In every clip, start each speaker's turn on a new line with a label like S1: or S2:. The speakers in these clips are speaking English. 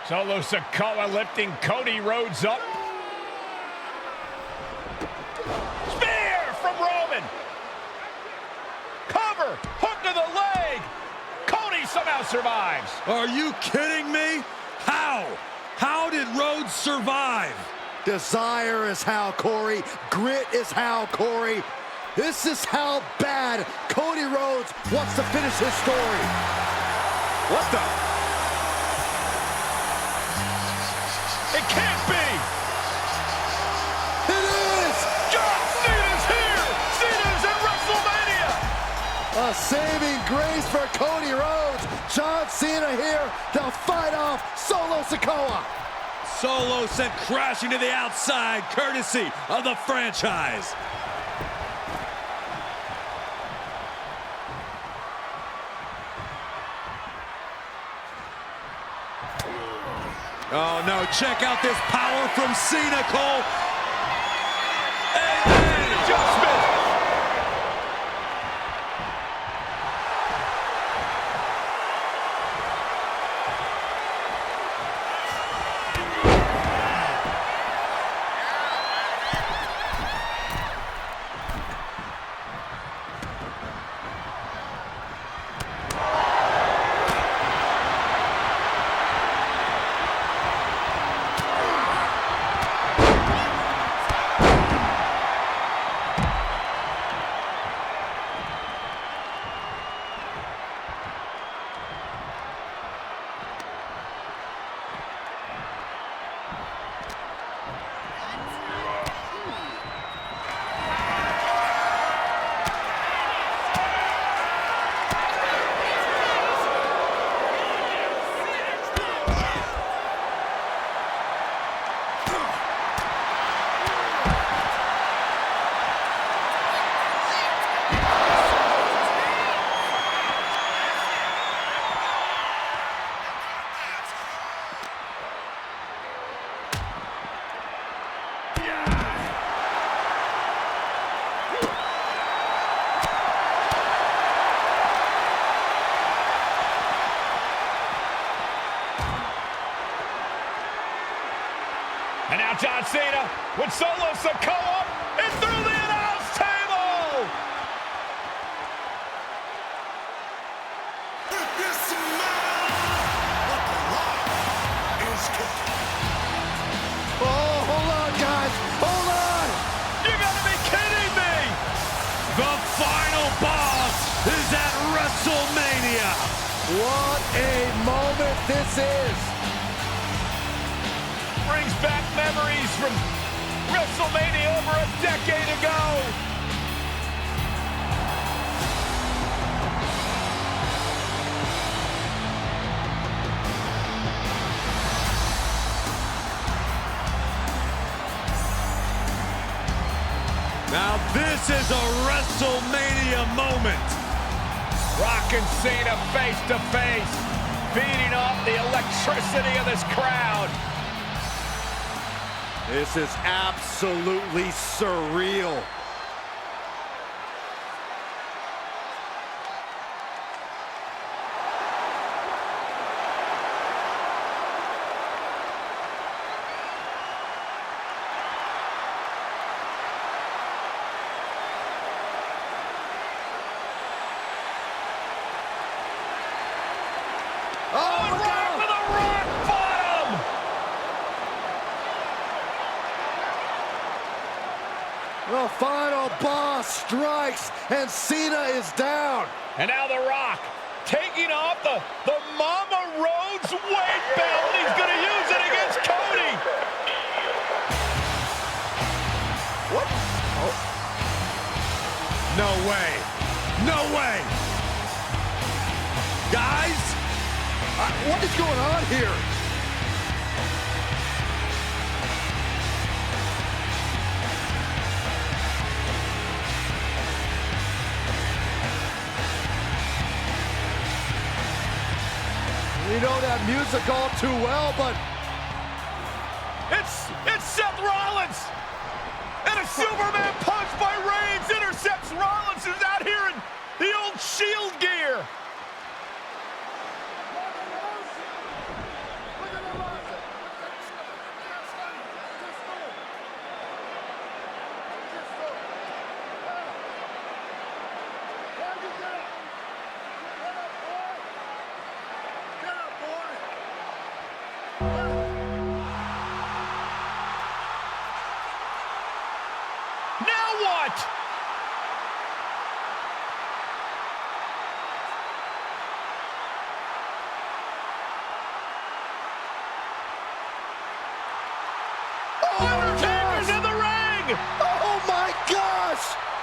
S1: Solo Sikoa lifting Cody Rhodes up. Spear from Roman. Cover, hook to the leg. Cody somehow survives.
S2: Are you kidding me? How? How did Rhodes survive?
S3: Desire is how, Corey. Grit is how, Corey. This is how bad Cody Rhodes wants to finish his story.
S1: What the? It can't be!
S3: It is!
S1: John Cena's here! Cena's at WrestleMania!
S3: A saving grace for Cody Rhodes. John Cena here to fight off Solo Sikoa.
S2: Solo sent crashing to the outside, courtesy of the franchise. Oh no, check out this power from Cena, Cole.
S1: Hey, adjustment. And now John Cena with Solo Sikoa and through the announce table.
S3: Oh, hold on, guys. Hold on.
S1: You gotta be kidding me.
S2: The final boss is at WrestleMania.
S3: What a moment this is.
S1: Brings back memories from WrestleMania over a decade ago.
S2: Now this is a WrestleMania moment.
S1: Rock and Cena face to face, feeding off the electricity of this crowd.
S3: This is absolutely surreal.
S1: Oh, right with a rock bottom!
S3: The final boss strikes, and Cena is down.
S1: And now The Rock taking off the Mama Rhodes weight belt. He's going to use it against Cody.
S3: What? Oh.
S2: No way. No way. Guys,
S3: What is going on here? We know that music all too well, but
S1: It's Seth Rollins. And a Superman punch by Reigns intercepts Rollins, who's out here in the old Shield gear.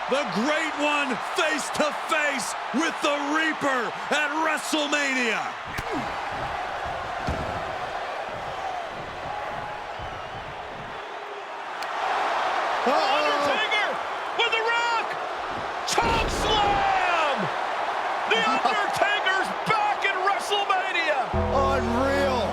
S2: The Great One face to face with the Reaper at WrestleMania.
S1: Undertaker with the Rock! Choke slam! The Undertaker's back in WrestleMania!
S3: Unreal.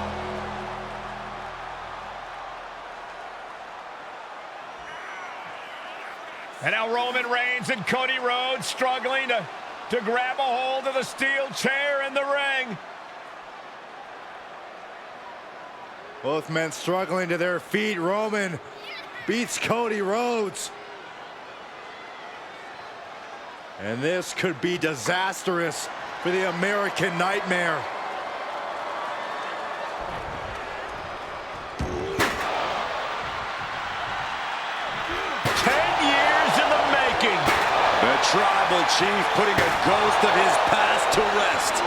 S1: And now Roman Reigns and Cody Rhodes struggling to grab a hold of the steel chair in the ring.
S3: Both men struggling to their feet. Roman beats Cody Rhodes. And this could be disastrous for the American Nightmare.
S2: The Tribal Chief putting a ghost of his past to rest.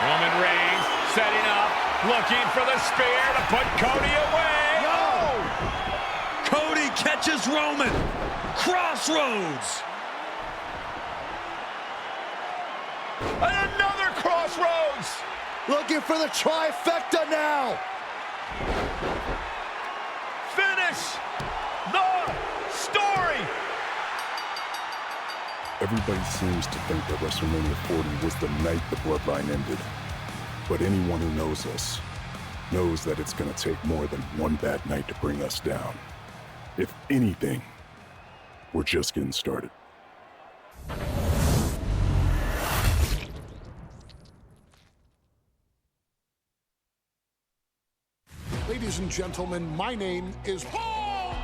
S1: Roman Reigns setting up, looking for the spear to put Cody away. Oh!
S2: Cody catches Roman. Crossroads.
S1: And another crossroads.
S3: Looking for the trifecta now.
S1: Finish the story.
S4: Everybody seems to think that WrestleMania 40 was the night the Bloodline ended. But anyone who knows us knows that it's going to take more than one bad night to bring us down. If anything, we're just getting started.
S5: Ladies and gentlemen, my name is Paul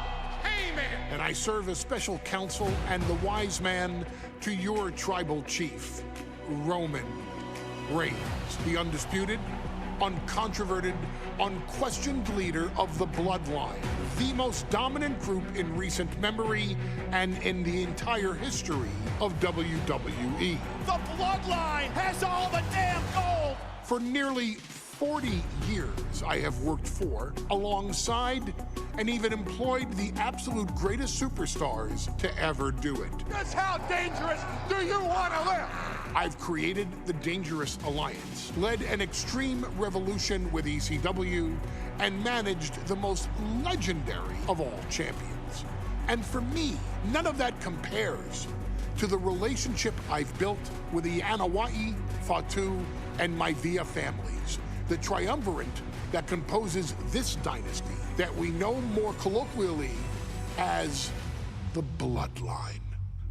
S5: Heyman, and I serve as special counsel and the wise man to your tribal chief, Roman Reigns, the undisputed, uncontroverted, unquestioned leader of the Bloodline, the most dominant group in recent memory and in the entire history of WWE.
S1: The Bloodline has all the damn gold.
S5: For nearly 40 years, I have worked for, alongside, and even employed the absolute greatest superstars to ever do it.
S1: Just how dangerous do you want to live?
S5: I've created the Dangerous Alliance, led an extreme revolution with ECW, and managed the most legendary of all champions. And for me, none of that compares to the relationship I've built with the Anoa'i, Fatu, and Maivia families, the triumvirate that composes this dynasty that we know more colloquially as the Bloodline.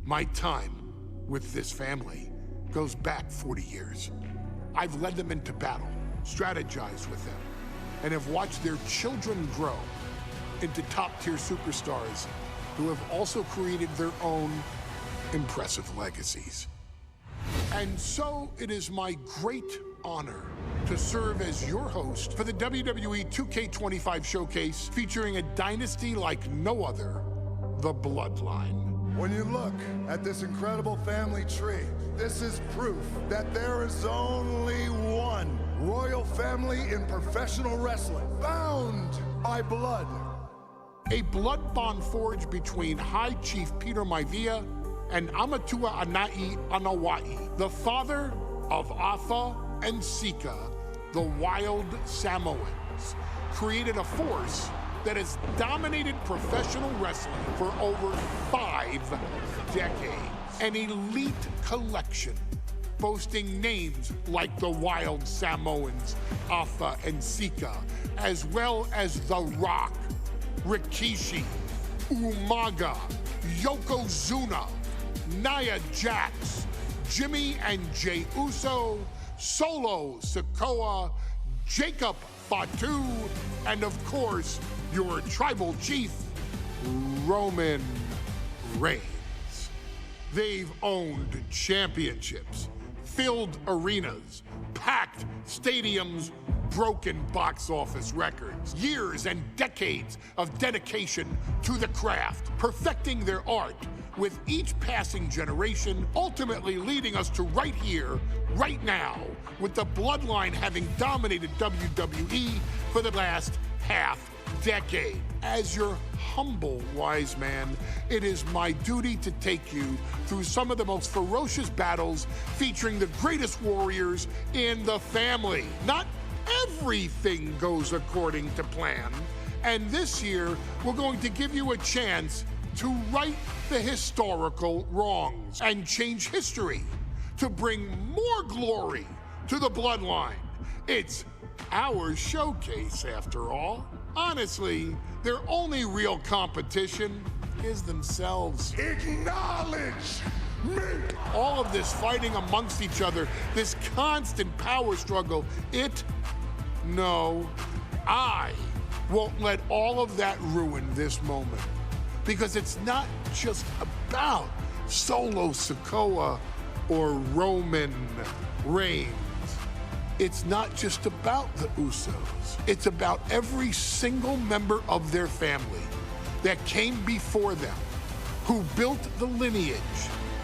S5: My time with this family goes back 40 years. I've led them into battle, strategized with them, and have watched their children grow into top-tier superstars who have also created their own impressive legacies. And so it is my great honor to serve as your host for the WWE 2k25 showcase featuring a dynasty like no other, the Bloodline.
S6: When you look at this incredible family tree, this is proof that there is only one royal family in professional wrestling, bound by blood.
S5: A blood bond forged between High Chief Peter Maivia and Amatua Anai Anoa'i, the father of Afa and Sika, the wild Samoans, created a force that has dominated professional wrestling for over 5 decades. An elite collection boasting names like the wild Samoans, Afa and Sika, as well as The Rock, Rikishi, Umaga, Yokozuna, Nia Jax, Jimmy and Jey Uso, Solo Sikoa, Jacob Fatu, and of course, your tribal chief, Roman Reigns. They've owned championships, filled arenas, packed stadiums, broken box office records, years and decades of dedication to the craft, perfecting their art with each passing generation, ultimately leading us to right here, right now, with the Bloodline having dominated WWE for the last half decade. As your humble wise man, it is my duty to take you through some of the most ferocious battles featuring the greatest warriors in the family. Not everything goes according to plan, and this year we're going to give you a chance to right the historical wrongs and change history to bring more glory to the Bloodline. It's our showcase, after all. Honestly, their only real competition is themselves.
S6: Acknowledge me!
S5: All of this fighting amongst each other, this constant power struggle, I won't let all of that ruin this moment. Because it's not just about Solo Sikoa or Roman Reigns. It's not just about the Usos. It's about every single member of their family that came before them, who built the lineage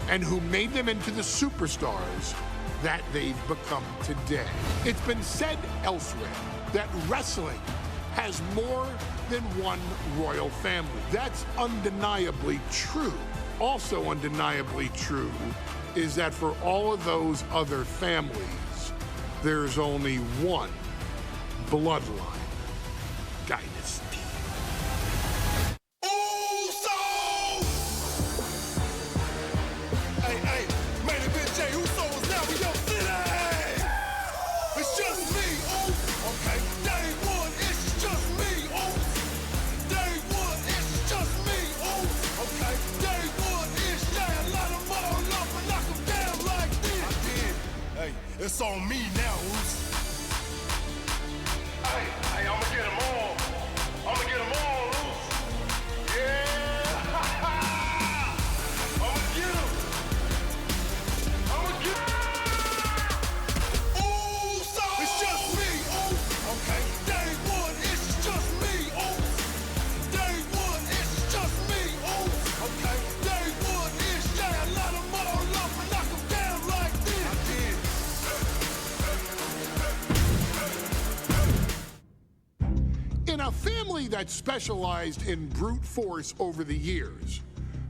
S5: and who made them into the superstars that they've become today. It's been said elsewhere that wrestling has more than one royal family. That's undeniably true. Also undeniably true is that for all of those other families, there's only one Bloodline Dynasty.
S6: Hey, main event Jey Uso is now in your city. It's just me, okay. Day one, it's just me, Day one, it's just me, okay. Day one, it's light 'em all up and knock 'em down like this. I did. Hey, it's on me now, Hey, I'ma get 'em all. I'ma get 'em all, Yeah. I'ma get 'em. It's just me, okay. Day one, it's just me, Day one, it's just me, okay. Day one, it's light 'em all up and knock 'em down like this. I did.
S5: In a family that specialized in brute force over the years,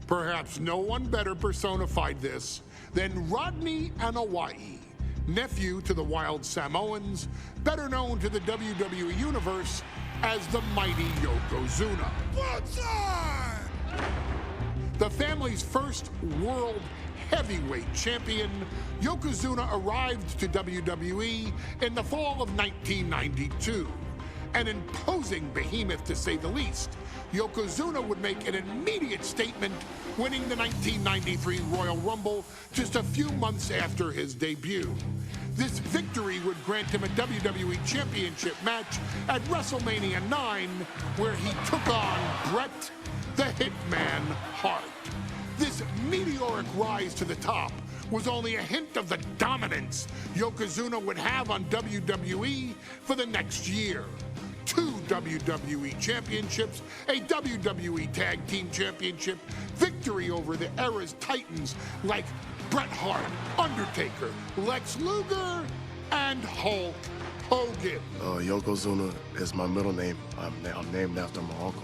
S5: perhaps no one better personified this than Rodney Anawai, nephew to the Wild Samoans, better known to the WWE Universe as the mighty Yokozuna. The family's first world heavyweight champion, Yokozuna arrived to WWE in the fall of 1992. An imposing behemoth, to say the least, Yokozuna would make an immediate statement, winning the 1993 Royal Rumble just a few months after his debut. This victory would grant him a WWE Championship match at WrestleMania 9, where he took on Bret the Hitman Hart. This meteoric rise to the top was only a hint of the dominance Yokozuna would have on WWE for the next year. 2 WWE championships, a WWE Tag Team Championship, victory over the era's titans like Bret Hart, Undertaker, Lex Luger, and Hulk Hogan.
S7: Yokozuna is my middle name. I'm named after my uncle.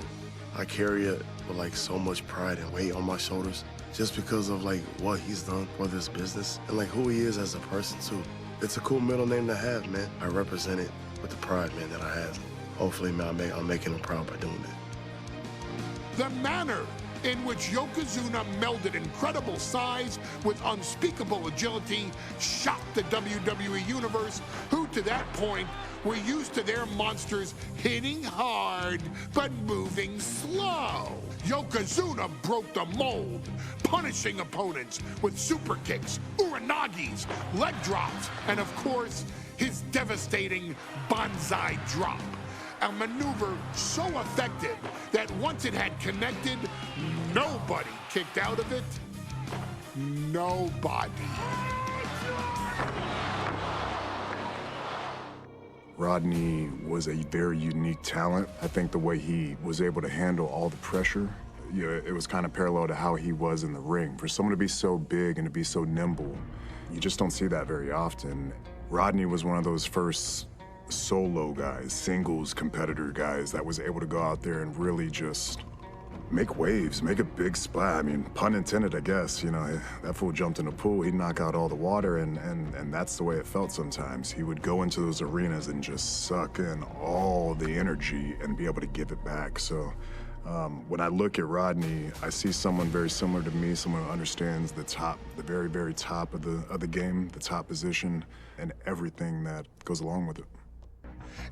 S7: I carry it with so much pride and weight on my shoulders just because of what he's done for this business and who he is as a person too. It's a cool middle name to have, man. I represent it with the pride, man, that I have. Hopefully, man, I'm making him proud by doing it.
S5: The manner in which Yokozuna melded incredible size with unspeakable agility, shocked the WWE Universe, who to that point were used to their monsters hitting hard but moving slow. Yokozuna broke the mold, punishing opponents with super kicks, uranagis, leg drops, and of course, his devastating banzai drop. A maneuver so effective that once it had connected, nobody kicked out of it. Nobody.
S4: Rodney was a very unique talent. I think the way he was able to handle all the pressure, it was kind of parallel to how he was in the ring. For someone to be so big and to be so nimble, you just don't see that very often. Rodney was one of those first solo guys, singles competitor guys that was able to go out there and really just make waves, make a big splash. I mean, pun intended, I guess. You know, that fool jumped in a pool, he'd knock out all the water, and that's the way it felt sometimes. He would go into those arenas and just suck in all the energy and be able to give it back. So when I look at Rodney, I see someone very similar to me, someone who understands the top, the very, very top of the game, the top position, and everything that goes along with it.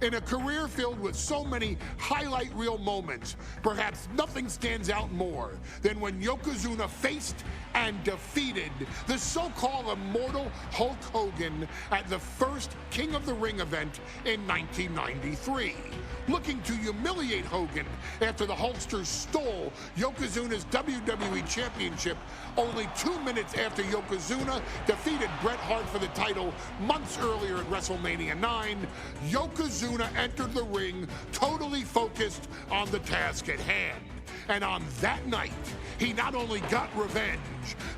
S5: In a career filled with so many highlight reel moments, perhaps nothing stands out more than when Yokozuna faced and defeated the so-called immortal Hulk Hogan at the first King of the Ring event in 1993. Looking to humiliate Hogan after the Hulkster stole Yokozuna's WWE Championship only 2 minutes after Yokozuna defeated Bret Hart for the title months earlier at WrestleMania 9, Yokozuna entered the ring totally focused on the task at hand. And on that night, he not only got revenge,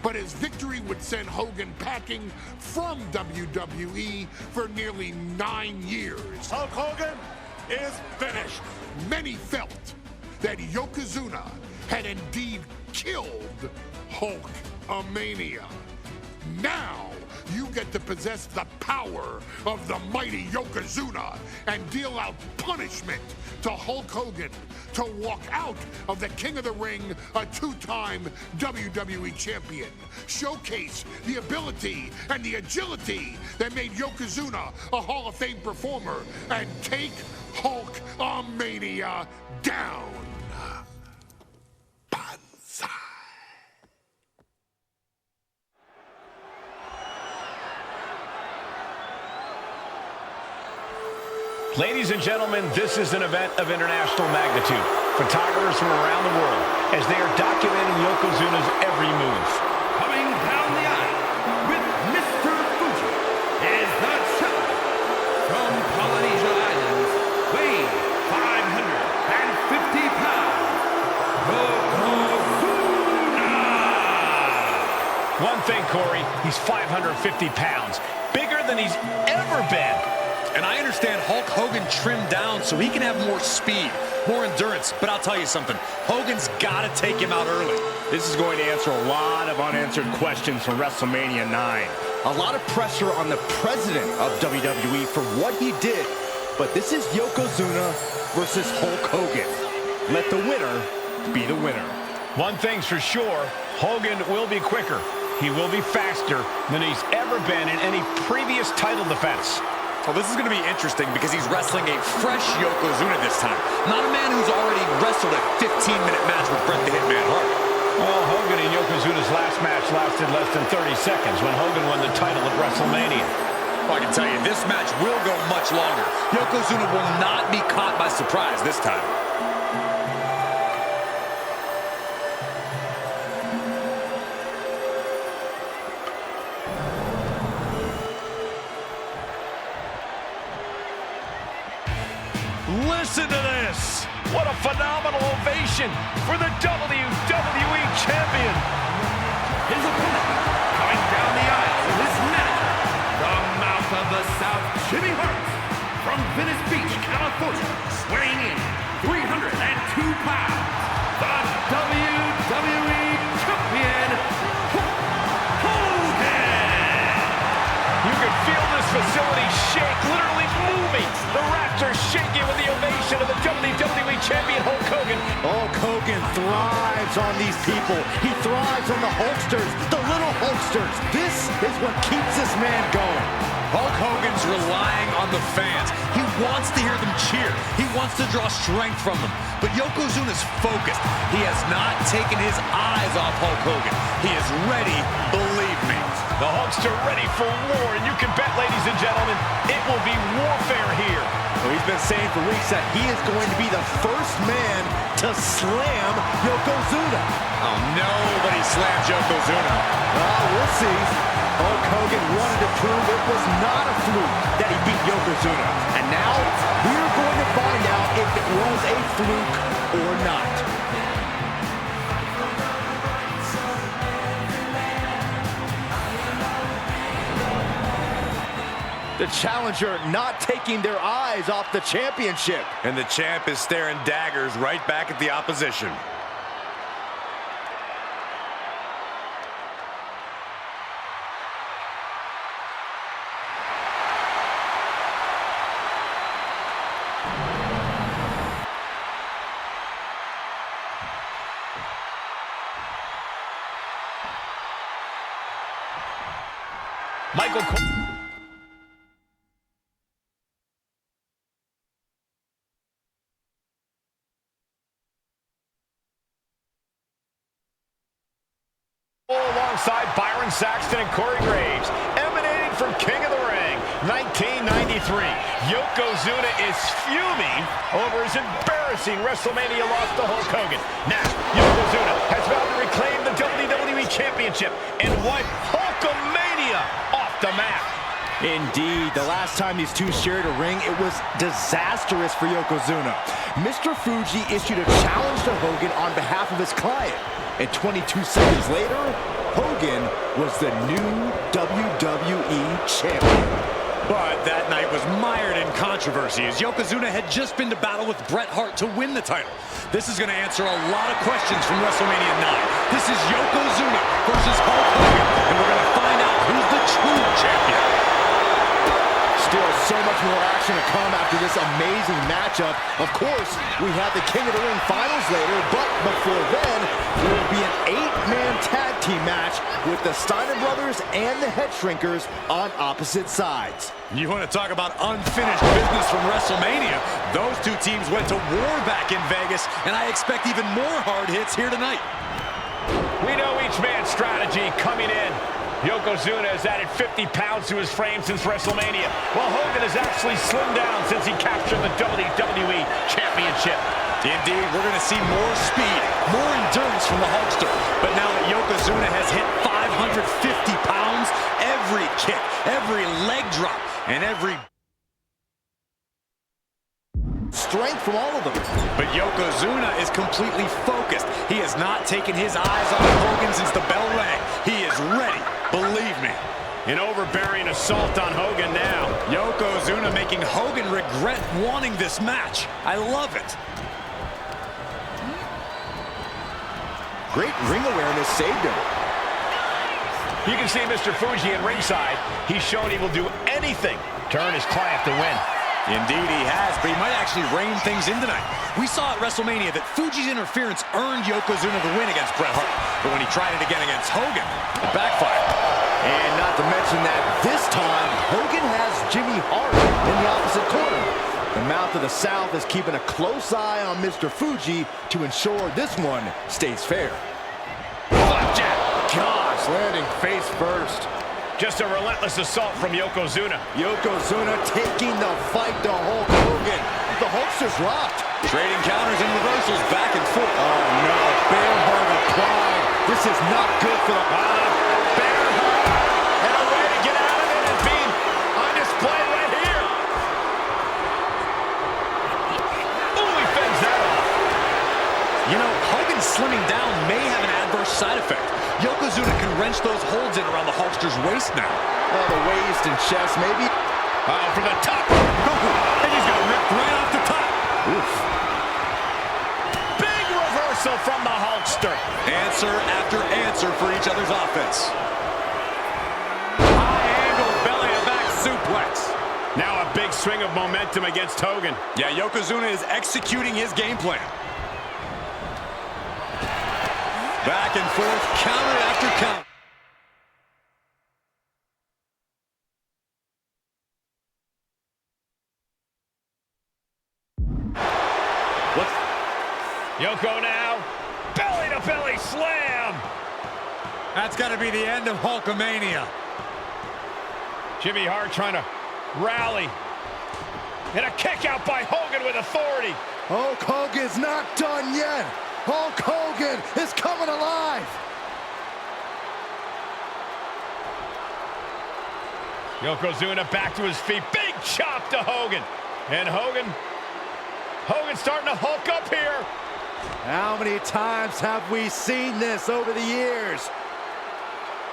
S5: but his victory would send Hogan packing from WWE for nearly 9 years.
S1: Hulk Hogan is finished.
S5: Many felt that Yokozuna had indeed killed Hulkamania. Now, you get to possess the power of the mighty Yokozuna and deal out punishment to Hulk Hogan to walk out of the King of the Ring, a 2-time WWE champion. Showcase the ability and the agility that made Yokozuna a Hall of Fame performer and take Hulkamania down. Banzai.
S8: Ladies and gentlemen, this is an event of international magnitude. Photographers from around the world as they are documenting Yokozuna's every move.
S2: Coming down the aisle with Mr. Fuji is the champion from Polynesia Islands, weighing 550 pounds, Yokozuna!
S8: One thing, Corey, he's 550 pounds, bigger than he's ever been.
S2: And I understand Hulk Hogan trimmed down so he can have more speed, more endurance. But I'll tell you something, Hogan's got to take him out early.
S9: This is going to answer a lot of unanswered questions from WrestleMania 9. A lot of pressure on the president of WWE for what he did. But this is Yokozuna versus Hulk Hogan. Let the winner be the winner.
S8: One thing's for sure, Hogan will be quicker. He will be faster than he's ever been in any previous title defense.
S2: Well, this is going to be interesting because he's wrestling a fresh Yokozuna this time. Not a man who's already wrestled a 15-minute match with Bret the Hitman Hart.
S8: Well, Hogan and Yokozuna's last match lasted less than 30 seconds when Hogan won the title at WrestleMania.
S2: Well, I can tell you, this match will go much longer. Yokozuna will not be caught by surprise this time.
S8: Listen to this! What a phenomenal ovation for the WWE Champion!
S2: His opponent, coming down the aisle with his manager, the mouth of the South, Jimmy Hart, from Venice Beach, California, weighing in 302 pounds, the WWE Champion, Hulk Hogan!
S8: You can feel this facility shake, literally moving. The rafters shaking with the ovation of the WWE Champion Hulk Hogan.
S3: Hulk Hogan thrives
S9: on these people. He thrives on the Hulksters, the little Hulksters. This is what keeps this man going.
S10: Hulk Hogan's relying on the fans. He wants to hear them cheer. He wants to draw strength from them. But Yokozuna's focused. He has not taken his eyes off Hulk Hogan. He is ready, believe me.
S8: The Hulkster ready for war, and you can bet, ladies and gentlemen, it will be warfare here.
S9: Well, he's been saying for weeks that he is going to be the first man to slam Yokozuna.
S10: Oh, nobody slams Yokozuna.
S9: Well, we'll see. Hulk Hogan wanted to prove it was not a fluke that he beat Yokozuna. And now, we're going to find out if it was a fluke or not. The challenger not taking their eyes off the championship.
S10: And the champ is staring daggers right back at the opposition.
S8: Michael Cole. Alongside Byron Saxton and Corey Graves, emanating from King of the Ring, 1993. Yokozuna is fuming over his embarrassing WrestleMania loss to Hulk Hogan. Now, Yokozuna has vowed to reclaim the WWE Championship and wipe Hulkamania off the map.
S9: Indeed, the last time these two shared a ring, it was disastrous for Yokozuna. Mr. Fuji issued a challenge to Hogan on behalf of his client. And 22 seconds later, Hogan was the new WWE champion.
S10: But that night was mired in controversy as Yokozuna had just been to battle with Bret Hart to win the title. This is going to answer a lot of questions from WrestleMania 9. This is Yokozuna versus Hulk Hogan, and we're going to find out who's the true champion.
S9: Still so much more action to come after this amazing matchup. Of course, we have the King of the Ring finals later, but before then, there will be an 8-man tag team match with the Steiner brothers and the Head Shrinkers on opposite sides.
S10: You want to talk about unfinished business from WrestleMania? Those two teams went to war back in Vegas, and I expect even more hard hits here tonight.
S8: We know each man's strategy coming in. Yokozuna has added 50 pounds to his frame since WrestleMania, while Hogan has actually slimmed down since he captured the WWE Championship.
S10: Indeed, we're going to see more speed, more endurance from the Hulkster. But now that Yokozuna has hit 550 pounds, every kick, every leg drop, and every
S9: strength from all of them.
S10: But Yokozuna is completely focused. He has not taken his eyes off Hogan since the bell rang. He is ready, believe me.
S8: An overbearing assault on Hogan now.
S10: Yokozuna making Hogan regret wanting this match. I love it.
S9: Great ring awareness saved him.
S8: You can see Mr. Fuji at ringside. He's shown he will do anything to earn his client to win.
S10: Indeed he has, but he might actually rein things in tonight. We saw at WrestleMania that Fuji's interference earned Yokozuna the win against Bret Hart. But when he tried it again against Hogan, it backfired.
S9: And not to mention that this time, Hogan has Jimmy Hart in the opposite corner. The Mouth of the South is keeping a close eye on Mr. Fuji to ensure this one stays fair.
S8: Flapjack!
S9: Gosh, landing face first.
S8: Just a relentless assault from Yokozuna.
S9: Yokozuna taking the fight to Hulk Hogan. The Hulkster's rocked.
S10: Trading counters and reversals back and forth.
S9: Oh no, bear hug applied. This is not good for the...
S8: Bear hug! And a way to get out of it is being on display right here. Ooh, he fends that off.
S10: You know, Hogan slimming down may have an adverse side effect. Yokozuna can wrench those holds in around the Hulkster's waist now.
S9: Oh, the waist and chest, maybe.
S8: From the top.
S10: And he's got ripped right off the top.
S9: Oof.
S8: Big reversal from the Hulkster.
S10: Answer after answer for each other's offense. High-angle belly-to-back suplex.
S8: Now a big swing of momentum against Hogan.
S10: Yeah, Yokozuna is executing his game plan. Back and forth, counter after counter.
S8: Yoko now, belly-to-belly slam.
S10: That's got to be the end of Hulkamania.
S8: Jimmy Hart trying to rally. And a kick out by Hogan with authority.
S3: Hulk Hogan's not done yet. Hulk Hogan is coming alive.
S8: Yokozuna back to his feet. Big chop to Hogan. And Hogan's starting to hulk up here.
S3: How many times have we seen this over the years?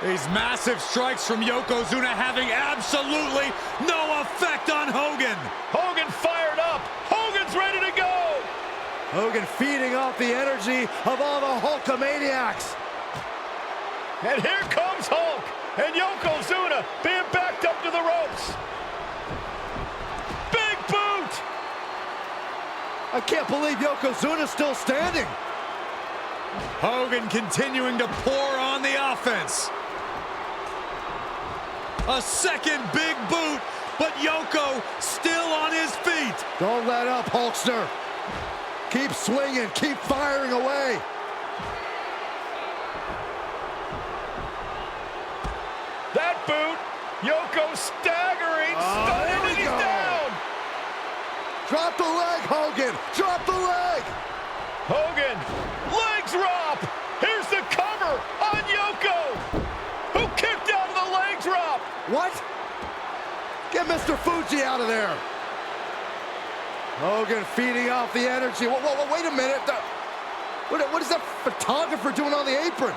S10: These massive strikes from Yokozuna having absolutely no effect on Hogan.
S8: Hogan fired up. Hogan's ready to go.
S3: Hogan feeding off the energy of all the Hulkamaniacs.
S8: And here comes Hulk. And Yokozuna being backed up to the ropes. Big boot.
S3: I can't believe Yokozuna's still standing.
S10: Hogan continuing to pour on the offense. A second big boot, but Yoko still on his feet.
S3: Don't let up, Hulkster. Keep swinging, keep firing away.
S8: That boot, Yoko staggering, stunning, and he's down.
S3: Drop the leg, Hogan, drop the leg.
S8: Hogan, leg drop. Here's the cover on Yoko, who kicked out of the leg drop.
S3: What? Get Mr. Fuji out of there. Hogan feeding off the energy. Whoa, wait a minute. What is that photographer doing on the apron?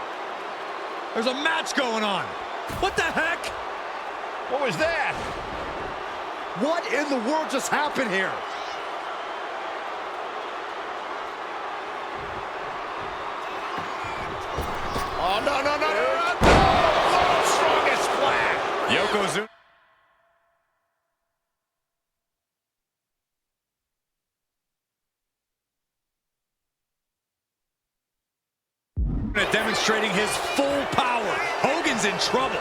S10: There's a match going on. What the heck?
S8: What was that?
S3: What in the world just happened here?
S8: Oh, no. World's strongest flag.
S10: Yokozuna. Demonstrating his full power. Hogan's in trouble.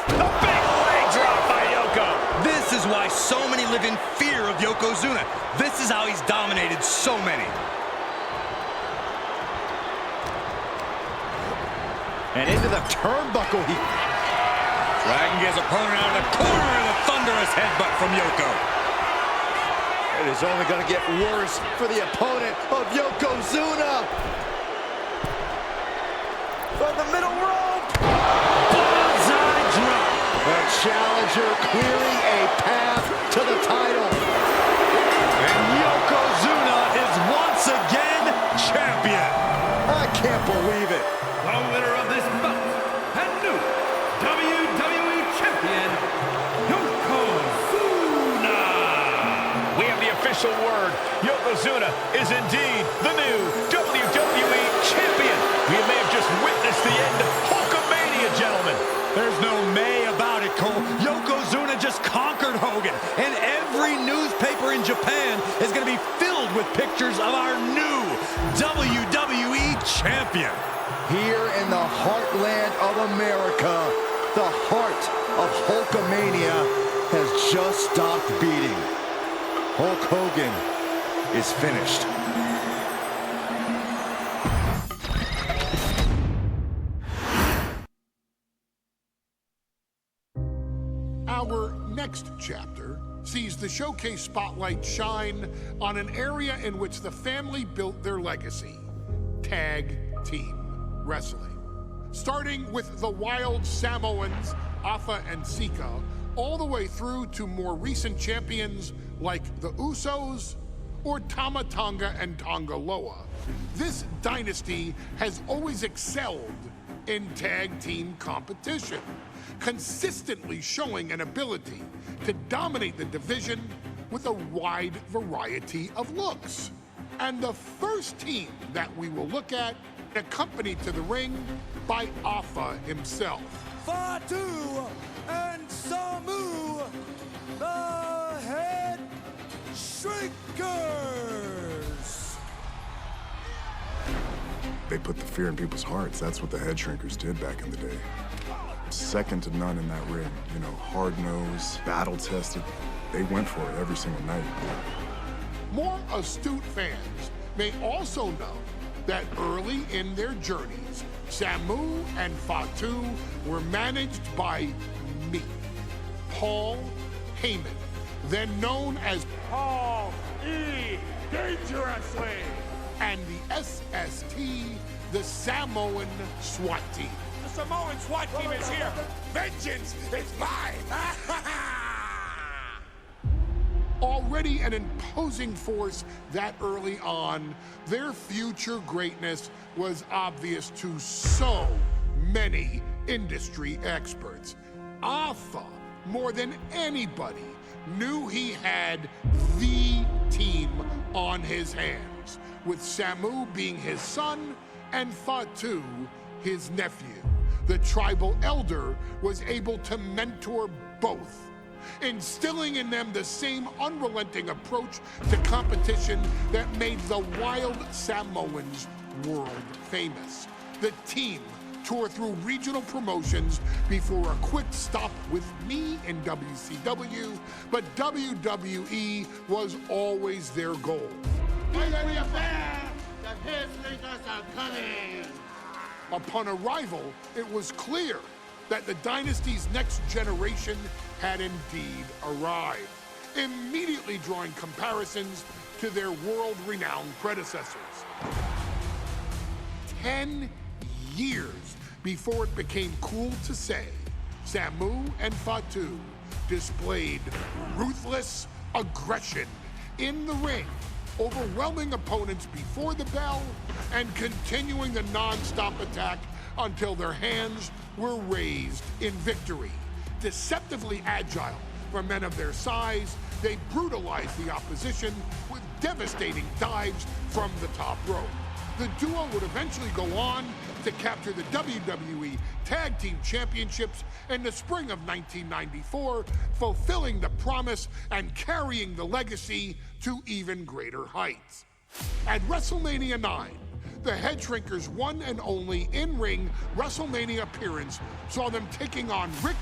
S8: The big leg drop by Yoko.
S9: This is why so many live in fear of Yokozuna. This is how he's dominated so many.
S3: And into the turnbuckle.
S9: Dragging his opponent out of the corner and a thunderous headbutt from Yoko.
S3: It is only going to get worse for the opponent of Yokozuna. From the middle rope.
S10: Bullseye drop.
S3: The challenger clearing a path to the title.
S10: And Yokozuna is once again champion.
S3: I can't believe it.
S2: The winner of this bout and new WWE Champion, Yokozuna.
S8: We have the official word. Yokozuna is indeed the new WWE Champion. We may have just witnessed the end of Hulkamania, gentlemen.
S10: There's no may about it, Cole. Yokozuna just conquered Hogan. And every newspaper in Japan is going to be filled with pictures of our new WWE Champion.
S3: Here in the heartland of America, the heart of Hulkamania has just stopped beating. Hulk Hogan is finished.
S5: Our next chapter sees the showcase spotlight shine on an area in which the family built their legacy: tag team wrestling. Starting with the Wild Samoans, Afa and Sika, all the way through to more recent champions like the Usos or Tama Tonga and Tonga Loa. This dynasty has always excelled in tag team competition, consistently showing an ability to dominate the division with a wide variety of looks. And the first team that we will look at, accompanied to the ring by Afa himself.
S3: Fatu and Samu, the Head Shrinkers.
S4: They put the fear in people's hearts. That's what the head shrinkers did back in the day. Second to none in that ring. You know, hard-nosed, battle-tested. They went for it every single night.
S5: More astute fans may also know that early in their journeys, Samu and Fatu were managed by me, Paul Heyman, then known as Paul E. Dangerously, and the SST, the Samoan SWAT team.
S1: The Samoan SWAT team is here. Vengeance is mine.
S5: Already an imposing force that early on, their future greatness was obvious to so many industry experts. Alpha, more than anybody, knew he had the team on his hands, with Samu being his son and Fatu his nephew. The tribal elder was able to mentor both, instilling in them the same unrelenting approach to competition that made the wild Samoans world famous. The team toured through regional promotions before a quick stop with me in WCW, but WWE was always their goal. Upon arrival, it was clear that the Dynasty's next generation had indeed arrived, immediately drawing comparisons to their world-renowned predecessors. 10 years before it became cool to say, Samu and Fatu displayed ruthless aggression in the ring, overwhelming opponents before the bell and continuing the non-stop attack until their hands were raised in victory. Deceptively agile for men of their size, they brutalized the opposition with devastating dives from the top rope. The duo would eventually go on to capture the WWE Tag Team Championships in the spring of 1994, fulfilling the promise and carrying the legacy to even greater heights. At WrestleMania 9, the Head Shrinkers' one and only in-ring WrestleMania appearance saw them taking on Rick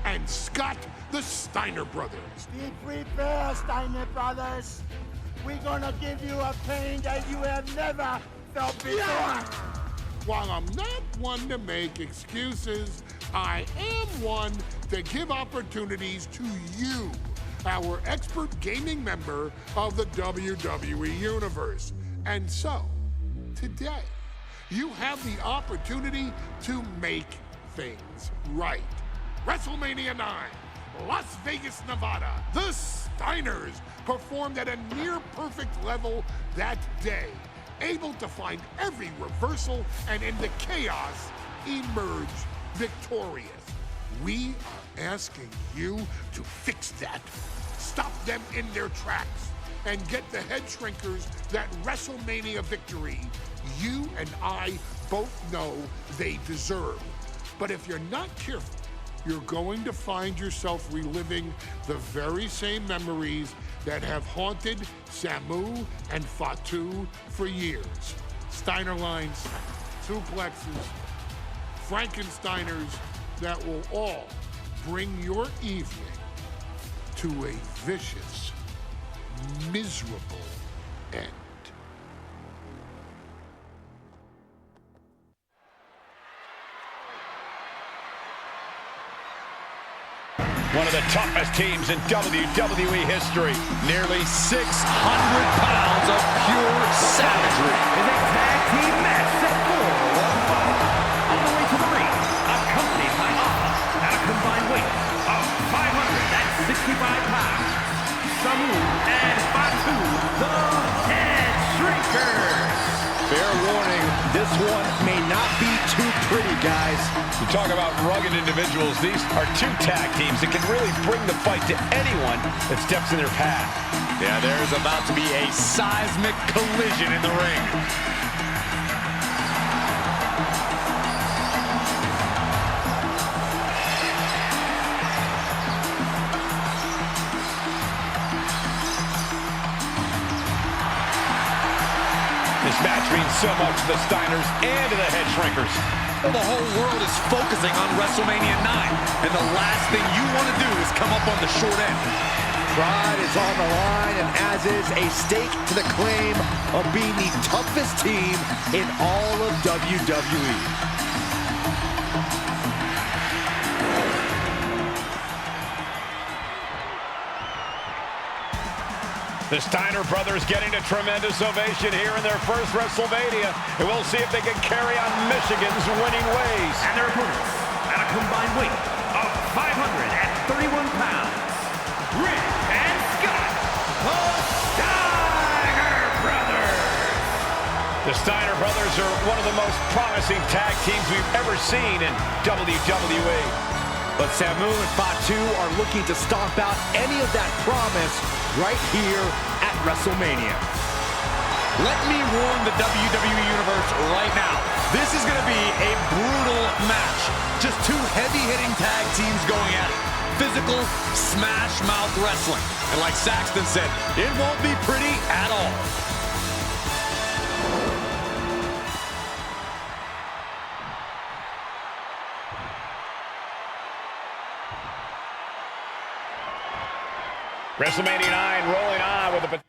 S5: and Scott, the Steiner brothers.
S11: Be prepared, Steiner brothers. We're gonna give you a pain that you have never felt before.
S5: While I'm not one to make excuses, I am one to give opportunities to you, our expert gaming member of the WWE Universe. And so, today, you have the opportunity to make things right. WrestleMania 9, Las Vegas, Nevada. The Steiners performed at a near-perfect level that day, able to find every reversal and in the chaos emerge victorious. We are asking you to fix that. Stop them in their tracks and get the Head Shrinkers that WrestleMania victory you and I both know they deserve. But if you're not careful, you're going to find yourself reliving the very same memories that have haunted Samu and Fatu for years. Steiner lines, suplexes, Frankensteiners that will all bring your evening to a vicious, miserable end.
S8: One of the toughest teams in WWE history.
S10: Nearly 600 pounds of pure savagery.
S2: Is a tag team match set for one fall. On the way to the ring, accompanied by Alpha at a combined weight of 565 pounds. Samu and Fatu, the Head Shrinkers.
S9: Fair warning, this one may not be too pretty, guys.
S8: You talk about rugged individuals. These are two tag teams that can really bring the fight to anyone that steps in their path.
S10: Yeah, there's about to be a seismic collision in the ring.
S8: This match means so much to the Steiners and to the head shrinkers.
S10: Well, the whole world is focusing on WrestleMania 9, and the last thing you want to do is come up on the short end.
S9: Pride is on the line, and as is a stake to the claim of being the toughest team in all of WWE.
S8: The Steiner brothers getting a tremendous ovation here in their first WrestleMania. And we'll see if they can carry on Michigan's winning ways.
S2: And their opponents, at a combined weight of 531 pounds, Rick and Scott, the Steiner brothers.
S8: The Steiner brothers are one of the most promising tag teams we've ever seen in WWE.
S9: But Samu and Fatu are looking to stomp out any of that promise right here at WrestleMania.
S10: Let me warn the WWE Universe right now. This is going to be a brutal match. Just two heavy-hitting tag teams going at it. Physical, smash-mouth wrestling. And like Saxton said, it won't be pretty at all.
S8: WrestleMania 9 rolling on with a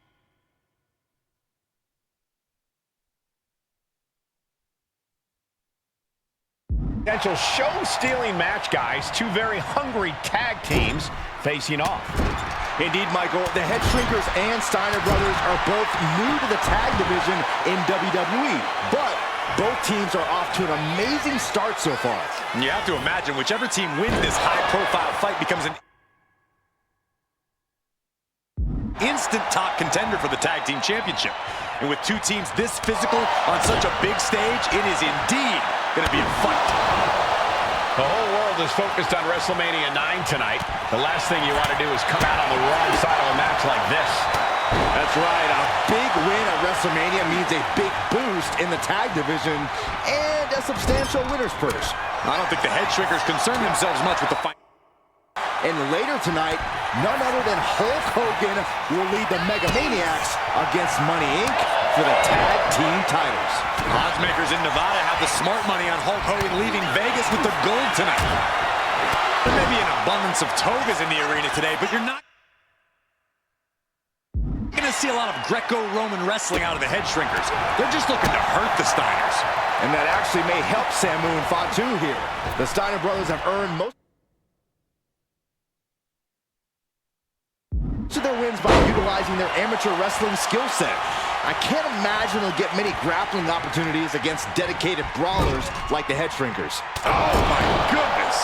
S8: potential show-stealing match, guys. Two very hungry tag teams facing off.
S9: Indeed, Michael, the Head Shrinkers and Steiner brothers are both new to the tag division in WWE, but both teams are off to an amazing start so far.
S10: You have to imagine whichever team wins this high-profile fight becomes an instant top contender for the tag team championship. And with two teams this physical on such a big stage, it is indeed going to be a fight.
S8: The whole world is focused on WrestleMania 9 tonight. The last thing you want to do is come out on the wrong side of a match like this.
S9: That's right, a big win at WrestleMania means a big boost in the tag division and a substantial winner's purse.
S10: I don't think the Head Shrinkers concern themselves much with the fight.
S9: And later tonight, none other than Hulk Hogan will lead the Mega Maniacs against Money Inc. for the tag team titles.
S10: Oddsmakers in Nevada have the smart money on Hulk Hogan leaving Vegas with the gold tonight. There may be an abundance of togas in the arena today, but you're not going to see a lot of Greco-Roman wrestling out of the Head Shrinkers. They're just looking to hurt the Steiners.
S9: And that actually may help Samu and Fatu here. The Steiner brothers have earned most of their wins by utilizing their amateur wrestling skill set. I can't imagine they'll get many grappling opportunities against dedicated brawlers like the Head Shrinkers.
S10: Oh my goodness!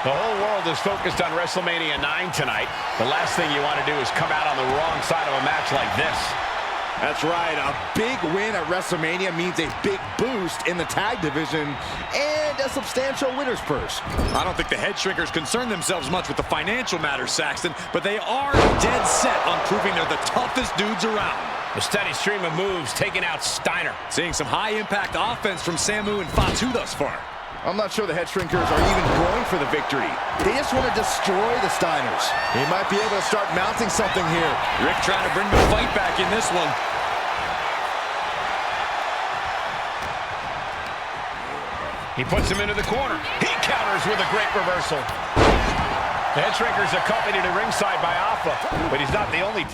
S8: The whole world is focused on WrestleMania 9 tonight. The last thing you want to do is come out on the wrong side of a match like this.
S9: That's right, a big win at WrestleMania means a big boost in the tag division and a substantial winner's purse.
S10: I don't think the Head Shrinkers concern themselves much with the financial matters, Saxton, but they are dead set on proving they're the toughest dudes around.
S8: A steady stream of moves taking out Steiner.
S10: Seeing some high-impact offense from Samu and Fatu thus far.
S9: I'm not sure the Head Shrinkers are even going for the victory. They just want to destroy the Steiners. He might be able to start mounting something here.
S10: Rick trying to bring the fight back in this one.
S8: He puts him into the corner. He counters with a great reversal. The Head Shrinkers accompanied at ringside by Alpha, but he's not the only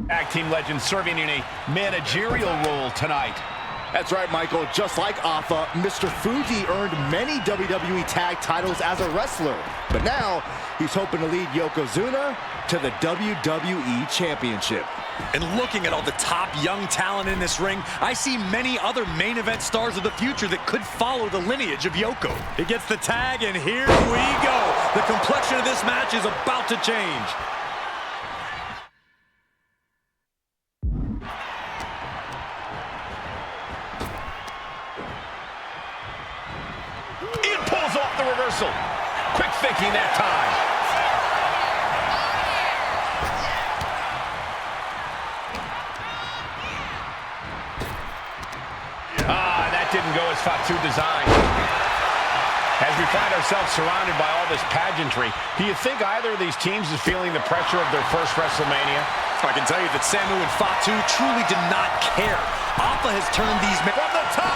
S8: tag team legend serving in a managerial role tonight.
S9: That's right, Michael. Just like Alpha, Mr. Fuji earned many WWE tag titles as a wrestler. But now, he's hoping to lead Yokozuna to the WWE Championship.
S10: And looking at all the top young talent in this ring, I see many other main event stars of the future that could follow the lineage of Yoko. He gets the tag, and here we go. The complexion of this match is about to change.
S8: It pulls off the reversal. Quick thinking that time. Didn't go as Fatu designed. As we find ourselves surrounded by all this pageantry, do you think either of these teams is feeling the pressure of their first WrestleMania?
S10: I can tell you that Samu and Fatu truly did not care. Alpha has turned these men from the top.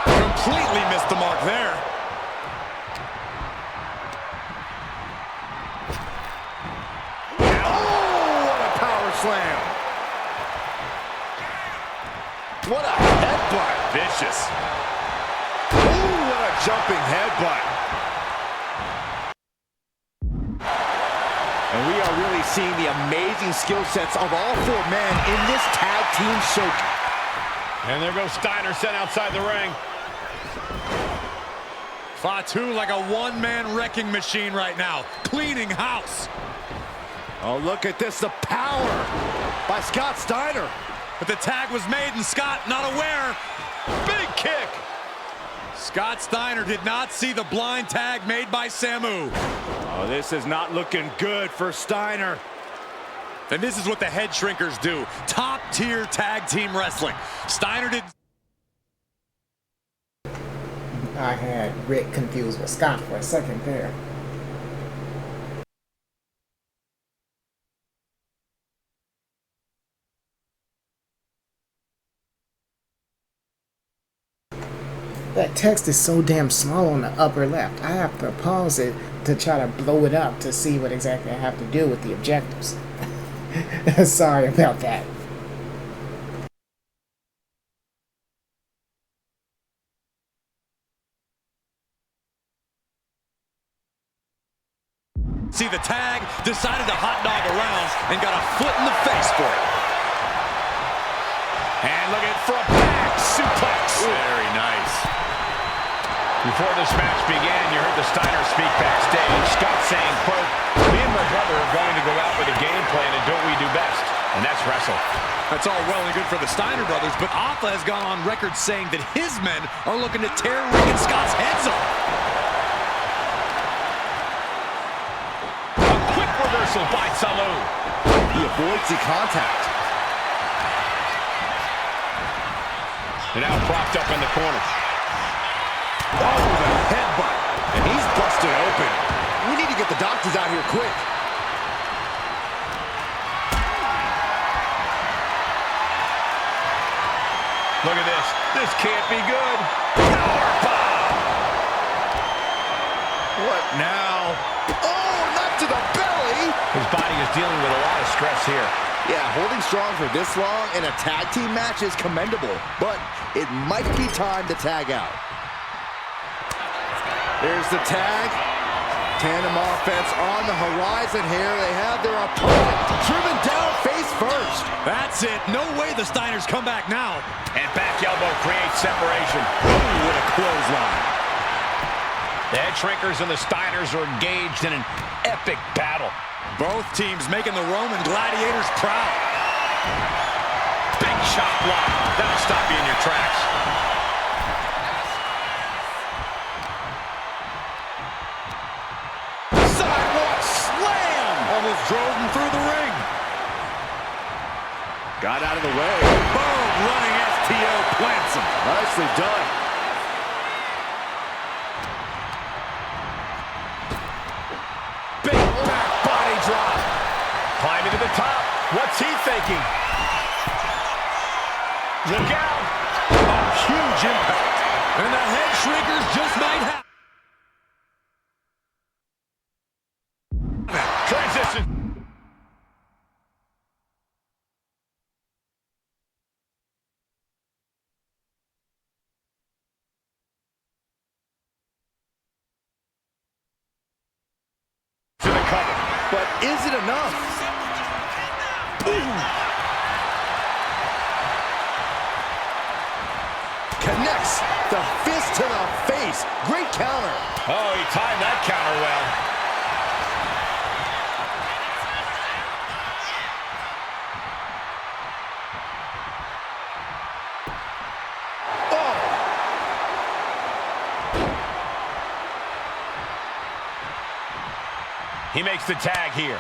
S10: Completely missed the mark there.
S3: Oh, what a power slam. What a headbutt.
S8: Vicious.
S3: Ooh, what a jumping headbutt. And we are really seeing the amazing skill sets of all four men in this tag team showcase.
S8: And there goes Steiner sent outside the ring.
S10: Fatu like a one-man wrecking machine right now, cleaning house.
S3: Oh, look at this, the power by Scott Steiner.
S10: But the tag was made and Scott not aware.
S8: Big kick.
S10: Scott Steiner did not see the blind tag made by Samu.
S3: Oh, this is not looking good for Steiner.
S10: And this is what the head shrinkers do. Top-tier tag team wrestling. Steiner did...
S12: I had Rick confused with Scott for a second there. That text is so damn small on the upper left. I have to pause it to try to blow it up to see what exactly I have to do with the objectives. Sorry about that.
S10: See the tag, decided to hot dog around, and got a foot in the face for it.
S8: And look at for a back suplex. Very nice. Before this match began, you heard the Steiner speak backstage. Scott saying, quote, "Me and my brother are going to go out with a game plan and do what we do best, and that's wrestle."
S10: That's all well and good for the Steiner brothers, but Alpha has gone on record saying that his men are looking to tear Rick and Scott's heads off.
S8: A quick reversal by Samu.
S3: He avoids the contact.
S8: And now propped up in the corner.
S3: Oh, the headbutt. And he's busted open. We need to get the doctors out here quick.
S8: Look at this. This can't be good. Powerbomb.
S3: What now? Oh, not to the belly.
S8: His body is dealing with a lot of stress here.
S3: Yeah, holding strong for this long in a tag team match is commendable, but it might be time to tag out. There's the tag. Tandem offense on the horizon here. They have their opponent driven down face first.
S10: That's it. No way the Steiners come back now.
S8: And back elbow creates separation.
S3: Oh, what a clothesline.
S8: The head shrinkers and the Steiners are engaged in an epic battle.
S10: Both teams making the Roman gladiators proud.
S8: Big chop block. That'll stop you in your tracks.
S3: Sidewalk slam.
S10: Almost drove him through the ring.
S3: Got out of the way.
S10: Boom, running FTO plants him.
S3: Nicely done.
S8: Big back body drop. Climbing to the top. What's he thinking? Look out.
S10: A huge impact. And the head shrinkers just might have.
S8: Transition. To the cover.
S3: But is it enough? Boom. Connects the fist to the face. Great counter.
S8: Oh, he timed that counter well. He makes the tag here.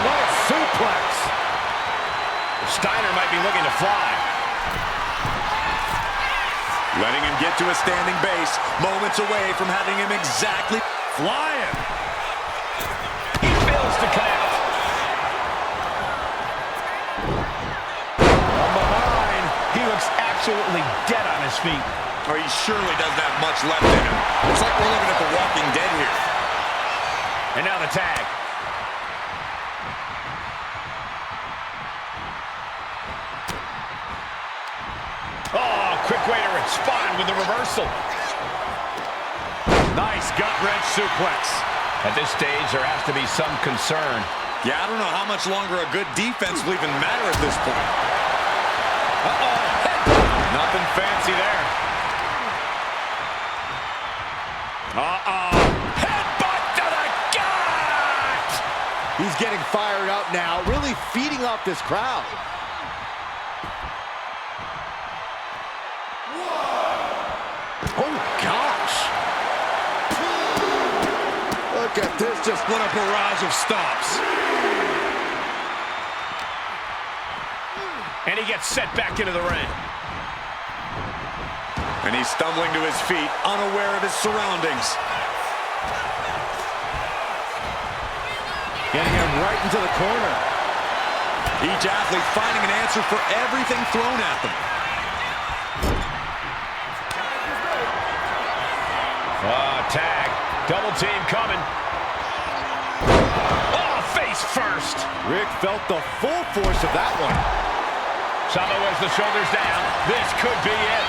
S3: What suplex.
S8: Steiner might be looking to fly.
S10: Letting him get to a standing base, moments away from having him exactly flying.
S8: He fails to connect. From behind, he looks absolutely dead on his feet.
S10: Or he surely doesn't have much left in him. It's like we're looking at The Walking Dead here.
S8: And now the tag. Oh, quick way to respond with the reversal.
S10: Nice gut-wrench suplex.
S8: At this stage, there has to be some concern.
S10: Yeah, I don't know how much longer a good defense will even matter at this point. Uh-oh. Nothing fancy there. Uh-oh. Headbutt to the gut!
S9: He's getting fired up now, really feeding off this crowd. Oh, gosh.
S10: Look at this, just what a barrage of stomps.
S8: And he gets set back into the ring.
S10: And he's stumbling to his feet, unaware of his surroundings. Getting him right into the corner. Each athlete finding an answer for everything thrown at them.
S8: Tag. Double team coming. Oh, face first.
S9: Rick felt the full force of that one.
S8: Sabo has the shoulders down. This could be it.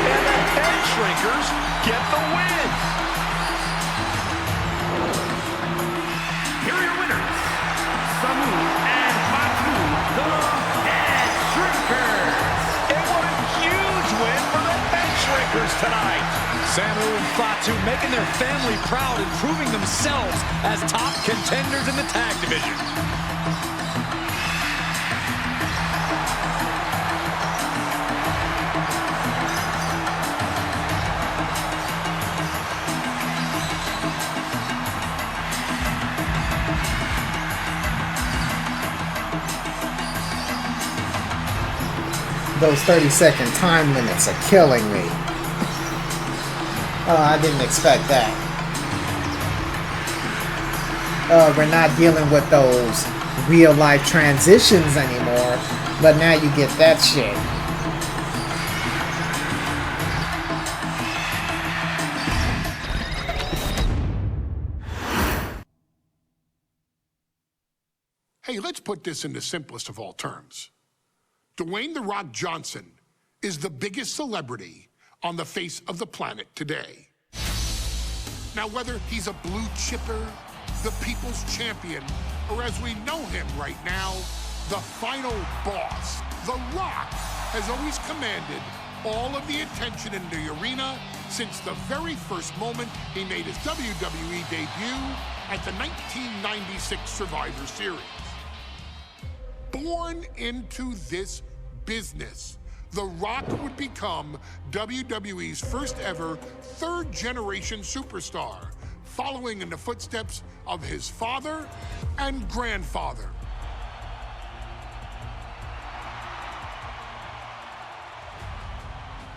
S8: And the head shrinkers get the win.
S2: Here are your winners, Samu and Fatu, the Head Shrinkers.
S8: And what a huge win for the Head Shrinkers tonight.
S10: Samu and Fatu making their family proud and proving themselves as top contenders in the tag division.
S12: Those 30-second time limits are killing me. Oh, I didn't expect that. We're not dealing with those real-life transitions anymore, but now you get that shit.
S5: Hey, let's put this in the simplest of all terms. Dwayne "The Rock" Johnson is the biggest celebrity on the face of the planet today. Now, whether he's a blue chipper, the people's champion, or as we know him right now, the final boss, The Rock has always commanded all of the attention in the arena since the very first moment he made his WWE debut at the 1996 Survivor Series. Born into this business, The Rock would become WWE's first ever third-generation superstar, following in the footsteps of his father and grandfather.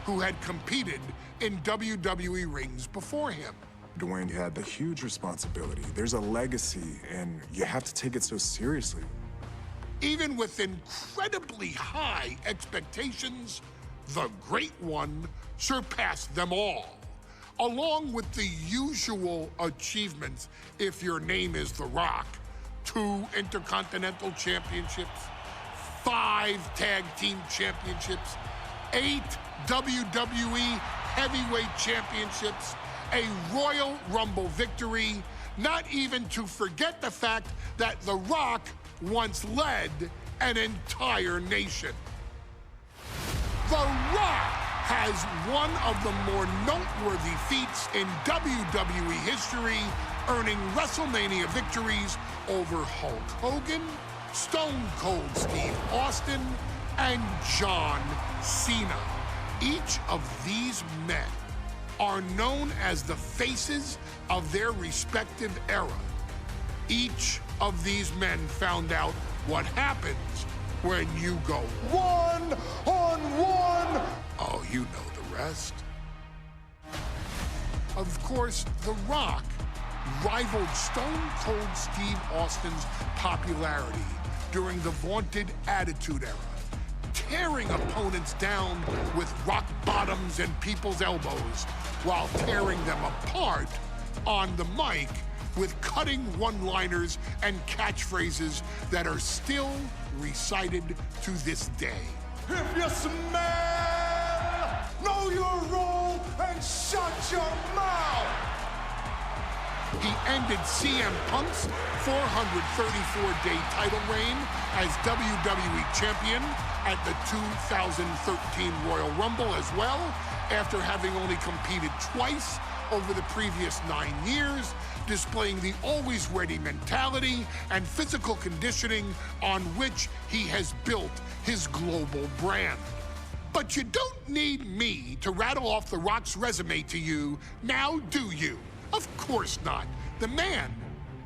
S5: Who had competed in WWE rings before him.
S13: Dwayne had a huge responsibility. There's a legacy, and you have to take it so seriously.
S5: Even with incredibly high expectations, the Great One surpassed them all, along with the usual achievements if your name is The Rock: 2 Intercontinental Championships, 5 Tag Team Championships, 8 WWE Heavyweight Championships, a Royal Rumble victory, not even to forget the fact that The Rock once led an entire nation. The Rock has one of the more noteworthy feats in WWE history, earning WrestleMania victories over Hulk Hogan, Stone Cold Steve Austin, and John Cena. Each of these men are known as the faces of their respective era. Each of these men found out what happens when you go one-on-one. Oh, you know the rest. Of course, The Rock rivaled Stone Cold Steve Austin's popularity during the vaunted Attitude Era, tearing opponents down with rock bottoms and people's elbows while tearing them apart on the mic with cutting one-liners and catchphrases that are still recited to this day.
S6: If you smell, know your role and shut your mouth.
S5: He ended CM Punk's 434-day title reign as WWE Champion at the 2013 Royal Rumble as well, after having only competed twice over the previous 9 years, displaying the always-ready mentality and physical conditioning on which he has built his global brand. But you don't need me to rattle off The Rock's resume to you, now do you? Of course not. The man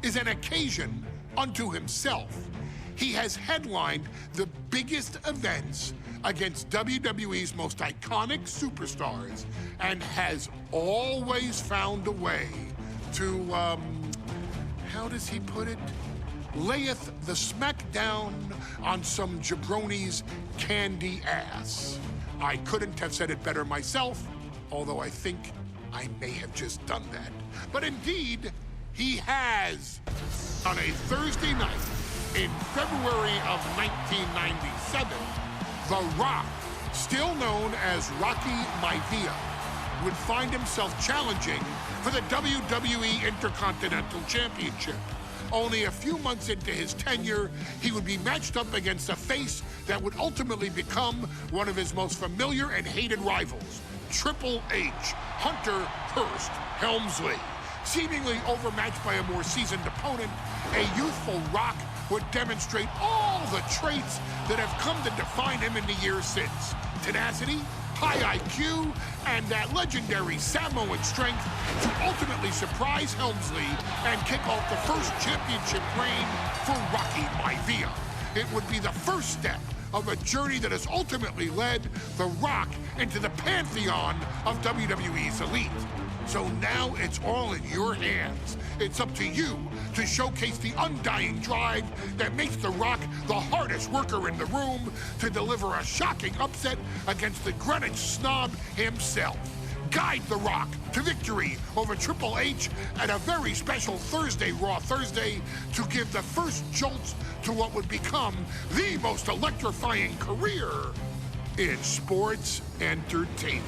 S5: is an occasion unto himself. He has headlined the biggest events against WWE's most iconic superstars and has always found a way to, how does he put it? Layeth the smackdown on some jabroni's candy ass. I couldn't have said it better myself, although I think I may have just done that. But indeed, he has. On a Thursday night in February of 1997, The Rock, still known as Rocky Maivia, would find himself challenging for the WWE Intercontinental Championship. Only a few months into his tenure, he would be matched up against a face that would ultimately become one of his most familiar and hated rivals, Triple H, Hunter Hearst Helmsley. Seemingly overmatched by a more seasoned opponent, a youthful Rock would demonstrate all the traits that have come to define him in the years since. Tenacity, high IQ, and that legendary Samoan strength to ultimately surprise Helmsley and kick off the first championship reign for Rocky Maivia. It would be the first step of a journey that has ultimately led The Rock into the pantheon of WWE's elite. So now it's all in your hands. It's up to you to showcase the undying drive that makes The Rock the hardest worker in the room to deliver a shocking upset against the Greenwich snob himself. Guide The Rock to victory over Triple H at a very special Thursday, Raw Thursday, to give the first jolts to what would become the most electrifying career in sports entertainment.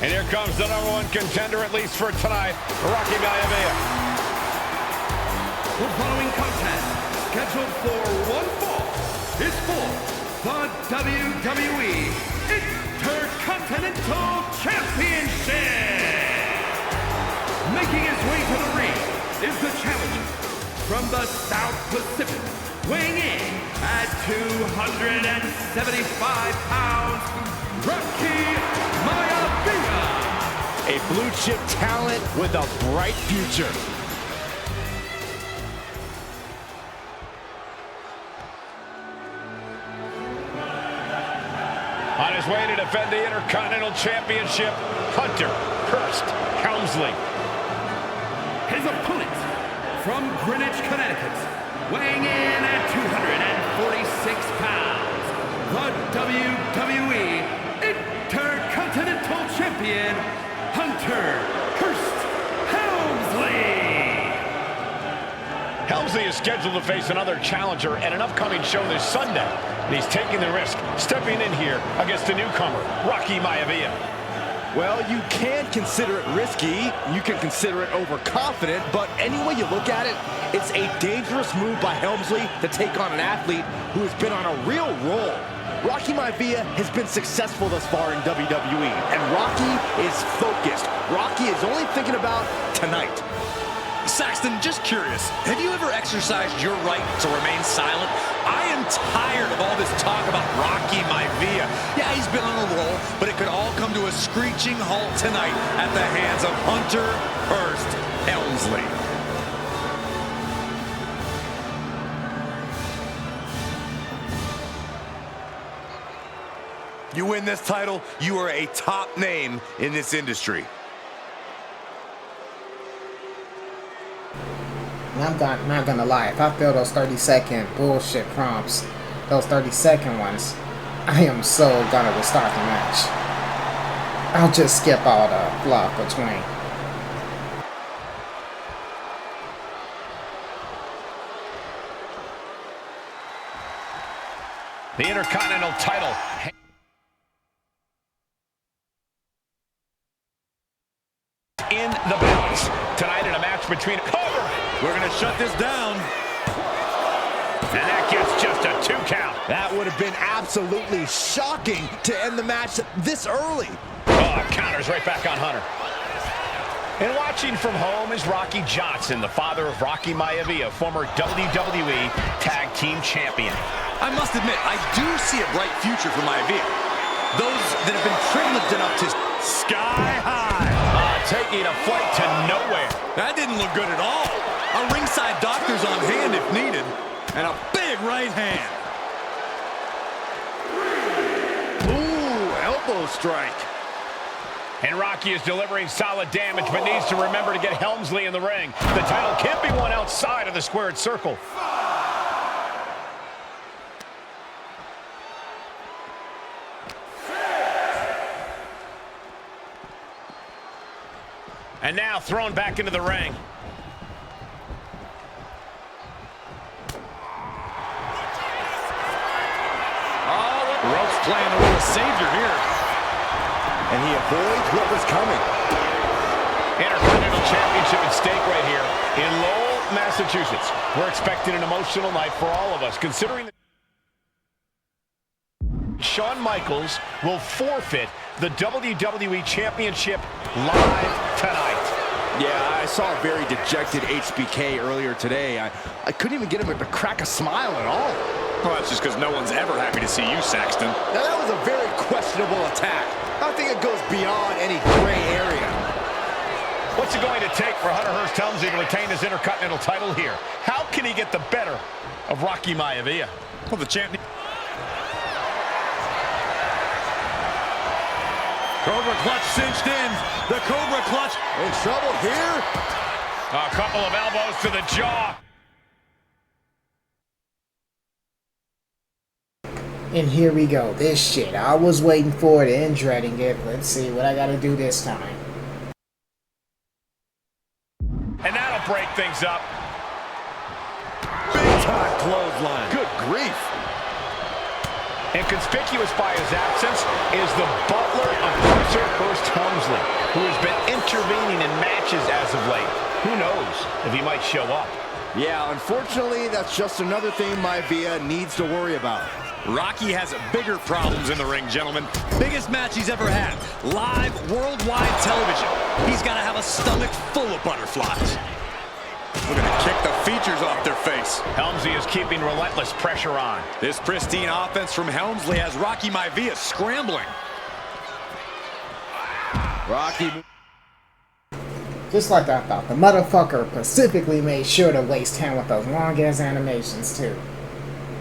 S8: And here comes the #1 contender, at least for tonight, Rocky Maivia.
S2: The following contest, scheduled for one fall, is for the WWE Intercontinental Championship. Making his way to the ring is the challenger from the South Pacific, weighing in at 275 pounds, Rocky Maivia.
S9: A blue chip talent with a bright future.
S8: On his way to defend the Intercontinental Championship, Hunter Hearst Helmsley.
S2: His opponent from Greenwich, Connecticut, weighing in at 246 pounds, the WWE Intercontinental Champion, Hunter Hearst Helmsley.
S8: Helmsley is scheduled to face another challenger at an upcoming show this Sunday. And he's taking the risk, stepping in here against a newcomer, Rocky Maivia.
S9: Well, you can consider it risky, you can consider it overconfident, but any way you look at it, it's a dangerous move by Helmsley to take on an athlete who has been on a real roll. Rocky Maivia has been successful thus far in WWE, and Rocky is focused. Rocky is only thinking about tonight.
S10: Saxton Saxton, just curious, have you ever exercised your right to remain silent? I am tired of all this talk about Rocky Maivia. Yeah, he's been on a roll, but it could all come to a screeching halt tonight at the hands of Hunter Hearst Helmsley.
S14: You win this title, you are a top name in this industry.
S12: I'm not gonna lie, if I feel those 30-second bullshit prompts, those 30-second ones, I am so gonna restart the match. I'll just skip all the fluff between.
S8: The Intercontinental title in the balance tonight in a match between
S10: We're going to shut this down.
S8: And that gets just a 2 count.
S9: That would have been absolutely shocking to end the match this early.
S8: Oh, counters right back on Hunter. And watching from home is Rocky Johnson, the father of Rocky Maivia, former WWE Tag Team Champion.
S10: I must admit, I do see a bright future for Maivia. Those that have been privileged enough to sky high.
S8: Taking a flight to nowhere.
S10: That didn't look good at all. A ringside doctor's on hand if needed. And a big right hand.
S9: Ooh, elbow strike.
S8: And Rocky is delivering solid damage, but needs to remember to get Helmsley in the ring. The title can't be won outside of the squared circle. And now thrown back into the ring.
S10: Ropes playing a little savior here.
S9: And he avoids what was coming.
S8: Intercontinental Championship at stake right here in Lowell, Massachusetts. We're expecting an emotional night for all of us, considering that Shawn Michaels will forfeit the WWE Championship live tonight.
S9: Yeah, I saw a very dejected HBK earlier today. I couldn't even get him to crack a smile at all.
S10: Well, that's just because no one's ever happy to see you, Saxton.
S9: Now, that was a very questionable attack. I think it goes beyond any gray area.
S8: What's it going to take for Hunter Hearst Helmsley to retain his Intercontinental title here? How can he get the better of Rocky Maivia?
S10: Well, the champion. Cobra clutch cinched in. The Cobra clutch.
S9: In trouble here.
S8: A couple of elbows to the jaw.
S12: And here we go. This shit. I was waiting for it and dreading it. Let's see what I gotta do this time.
S8: And that'll break things up.
S9: Big time clothesline. Good grief.
S8: And conspicuous by his absence is the butler of Hunter Hearst Helmsley, who has been intervening in matches as of late. Who knows if he might show up?
S9: Yeah, unfortunately, that's just another thing Maivia needs to worry about.
S10: Rocky has bigger problems in the ring, gentlemen. Biggest match he's ever had. Live, worldwide television. He's got to have a stomach full of butterflies. Looking to kick the features off their face.
S8: Helmsley is keeping relentless pressure on.
S10: This pristine offense from Helmsley has Rocky Maivia scrambling.
S9: Rocky.
S12: Just like I thought, the motherfucker specifically made sure to waste time with those long-ass animations, too.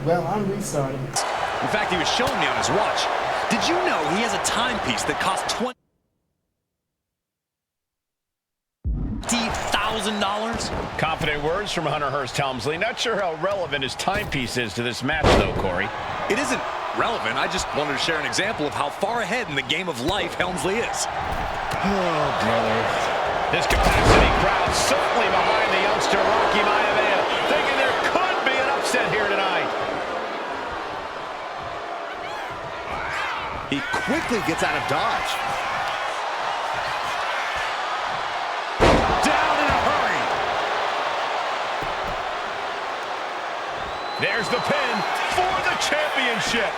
S12: Well, I'm restarting.
S10: In fact, he was showing me on his watch. Did you know he has a timepiece that costs $20,000?
S8: Confident words from Hunter Hearst Helmsley. Not sure how relevant his timepiece is to this match, though, Corey.
S10: It isn't relevant. I just wanted to share an example of how far ahead in the game of life Helmsley is.
S8: Oh, brother. This capacity crowd certainly behind the youngster Rocky Maivia, thinking there could be an upset here tonight.
S9: He quickly gets out of dodge.
S10: Down in a hurry.
S8: There's the pin for the championship.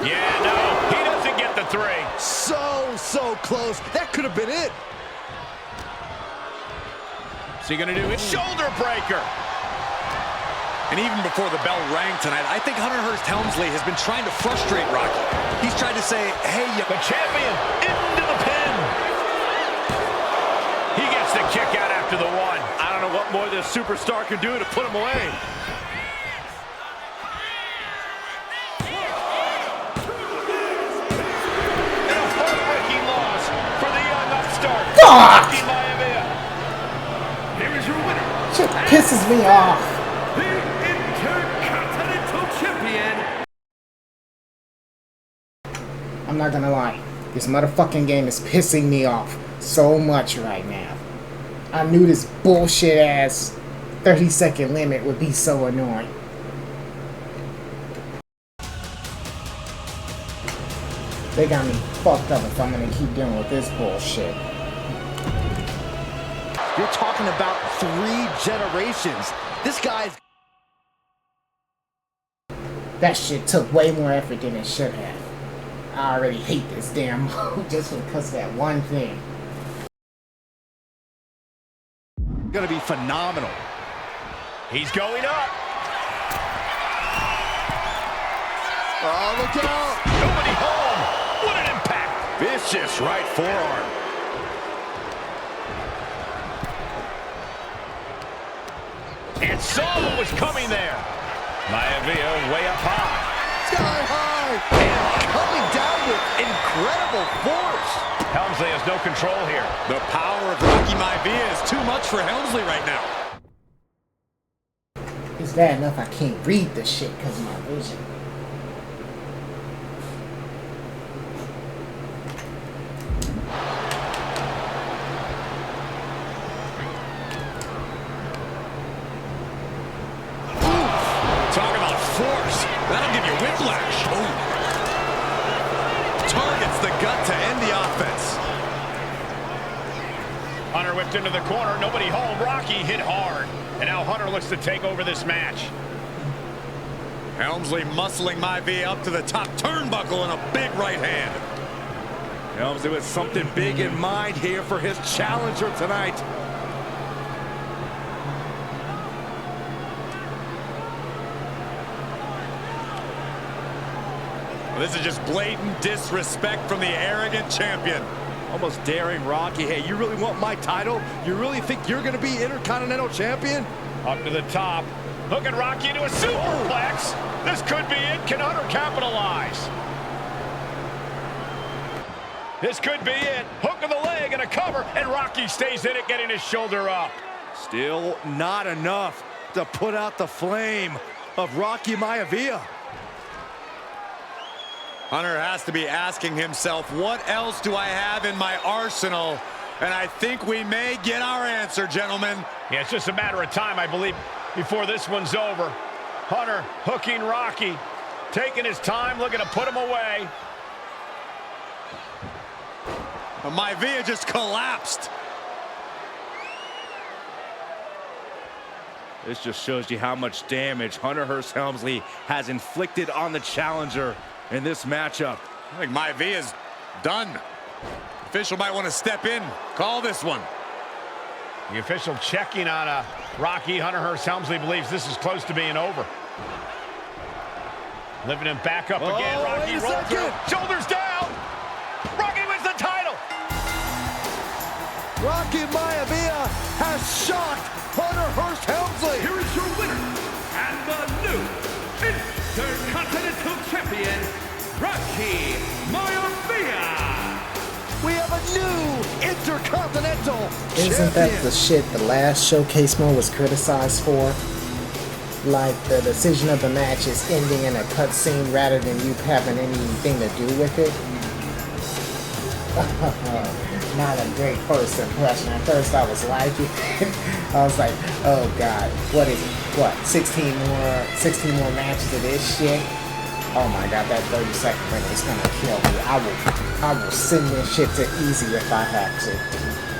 S8: Yeah, no, he doesn't get the 3.
S9: So close. That could have been it.
S8: What's he gonna do? Shoulder breaker.
S10: And even before the bell rang tonight, I think Hunter Hearst Helmsley has been trying to frustrate Rocky. He's trying to say, hey,
S8: the champion into the pin. He gets the kick out after the one. I don't know what more this superstar can do to put him away. And a heartbreaking loss for the young upstart.
S12: Fuck!
S2: Here is your winner.
S12: Shit pisses me off. I'm not gonna lie, this motherfucking game is pissing me off so much right now. I knew this bullshit ass 30-second limit would be so annoying. They got me fucked up if I'm gonna keep dealing with this bullshit.
S9: You're talking about 3 generations. This guy's...
S12: That shit took way more effort than it should have. I already hate this damn mode just because of that one thing.
S9: Gonna be phenomenal.
S8: He's going up.
S3: Oh, look out!
S8: Nobody home. What an impact. Vicious right forearm. And saw what was coming there. Maivia way up high.
S3: Sky high!
S9: And coming down with incredible force.
S8: Helmsley has no control here.
S10: the power of Rocky Maivia is too much for Helmsley right now.
S12: It's bad enough I can't read this shit because of my vision.
S10: Talk about force. That'll give you whiplash. Oh. Targets the gut to end the offense.
S8: Hunter whipped into the corner. Nobody home. Rocky hit hard. And now Hunter looks to take over this match.
S10: Helmsley muscling Maivia up to the top turnbuckle and a big right hand. Helmsley with something big in mind here for his challenger tonight. This is just blatant disrespect from the arrogant champion. Almost daring Rocky, hey, you really want my title? You really think you're going to be Intercontinental Champion?
S8: Up to the top. Hooking Rocky into a superplex. This could be it. Can Hunter capitalize? This could be it. Hook of the leg and a cover, and Rocky stays in it, getting his shoulder up.
S9: Still not enough to put out the flame of Rocky Maivia.
S10: Hunter has to be asking himself, what else do I have in my arsenal? And I think we may get our answer, gentlemen.
S8: Yeah, it's just a matter of time, I believe, before this one's over. Hunter hooking Rocky, taking his time, looking to put him away.
S10: Maivia just collapsed. This just shows you how much damage Hunter Hearst Helmsley has inflicted on the challenger in this matchup. I think Maivia's done. Official might want to step in, call this one.
S8: The official checking on Rocky. Hunter Hearst Helmsley believes this is close to being over. Living him back up again. Rocky rolled through. Shoulders down. Rocky wins the title.
S9: Rocky Maivia has shocked Hunter Hearst Helmsley.
S2: Here is your winner and the new Intercontinental Champion, Rocky Maivia.
S9: We have a new Intercontinental
S12: Isn't that the shit the last showcase mode was criticized for? Like the decision of the match is ending in a cutscene rather than you having anything to do with it? Not a great first impression. At first I was liking it. I was like, oh god, what is it? What, 16 more matches of this shit? Oh my god, that 30-second limit is gonna kill me. I will send this shit to easy if I have to.